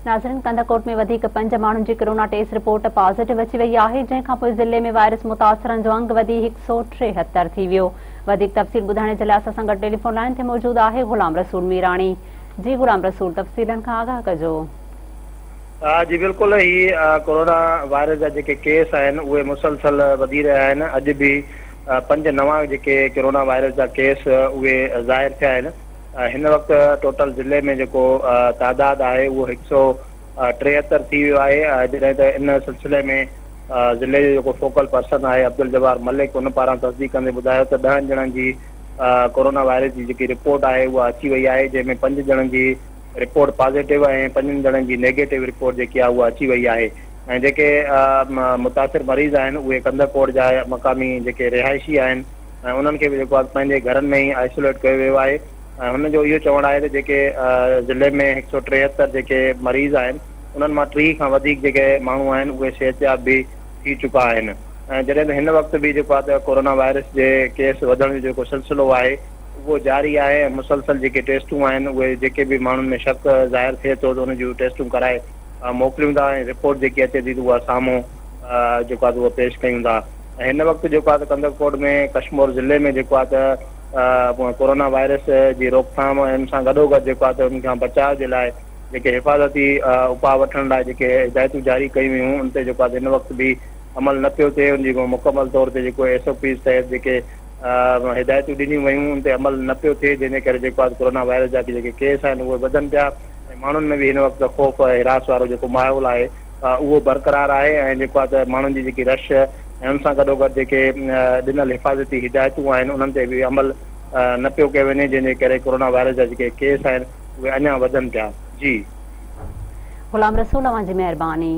नाज़रीन, कंदकोट में वधीक 5 माण्हुनि जी कोरोना टेस्ट रिपोर्ट पॉजिटिव अची वई आहे, जंहिंखां पोइ ज़िले में वायरस मुतासिरनि जो अंग वधी 173 थी वियो। वधीक तफ़सील ॿुधाइण जे लाइ असां सां गॾु टेलीफोन लाइन ते मौजूद आहे गुलाम रसूल मीराणी। जी गुलाम रसूल, तफ़सीलनि खां आगाह कजो। जी बिल्कुल, ही कोरोना वायरस जा जेके केस आहिनि उहे मुसलसल वधी रहिया आहिनि। अॼु बि 5 नवां जेके कोरोना वायरस जा केस उहे ज़ाहिर थिया आहिनि। हिन वक़्तु टोटल ज़िले में जेको तादाद आहे उहो 173 थी वियो आहे। जॾहिं त इन सिलसिले में ज़िले जो जेको फोकल पर्सन आहे अब्दुल जब्बार मलिक, उन पारां तस्दीक कंदे ॿुधायो त 10 ॼणनि जी कोरोना वायरस जी जेकी रिपोर्ट आहे उहा अची वई आहे, जंहिंमें 5 ॼणनि जी रिपोर्ट पॉज़िटिव ऐं 5 ॼणनि जी नेगेटिव रिपोर्ट जेकी आहे उहा अची वई आहे। ऐं जेके मुतासिर मरीज़ आहिनि उहे कंदकोट जा मक़ामी जेके रिहाइशी आहिनि ऐं उन्हनि खे बि जेको आहे पंहिंजे घरनि में ई आइसोलेट कयो वियो आहे। ऐं हुनजो इहो चवणु आहे त जेके ज़िले में 173 जेके मरीज़ आहिनि उन्हनि मां 3 खां वधीक जेके माण्हू आहिनि उहे सिहतयाब बि थी चुका आहिनि। ऐं जॾहिं त हिन वक़्तु बि जेको आहे त कोरोना वायरस जे केस वधण जो जेको सिलसिलो आहे उहो जारी आहे। ऐं मुसलसल जेके टेस्टूं आहिनि उहे जेके बि माण्हुनि में शक ज़ाहिर थिए थो त उन जूं टेस्टूं कराए मोकिलियूं था ऐं रिपोर्ट जेकी अचे थी त उहा साम्हूं जेको आहे उहो पेश कयूं था। ऐं हिन वक़्तु जेको आहे त कंदकोट में कश्मीर ज़िले में जेको आहे त कोरोना वायरस जी रोकथाम ऐं सां गॾोगॾु जेको आहे त उन खां बचाव जे लाइ जेके हिफ़ाज़ती उपाउ वठण लाइ जेके हिदायतूं जारी कयूं हुयूं उन ते जेको आहे हिन वक़्तु बि अमल न पियो थिए। उन जी मुकमल तौर ते जेको SOPs तहत जेके हिदायतूं ॾिनियूं वयूं उन ते अमल न पियो थिए, जंहिंजे करे जेको आहे कोरोना वायरस जा जेके केस आहिनि उहे वधनि पिया ऐं माण्हुनि में बि हिन वक़्तु ख़ौफ़ हिरास वारो जेको माहौल आहे उहो बरक़रार आहे। ऐं जेको आहे त माण्हुनि जी जेकी रश ऐं उन सां गॾोगॾु जेके ॾिनल हिफ़ाज़ती हिदायतूं आहिनि उन्हनि ते बि अमल न पियो कयो वञे, जंहिंजे करे कोरोना वायरस जा जेके केस आहिनि उहे अञा वधनि पिया। जी गुलाम रसूल, तव्हांजी महिरबानी।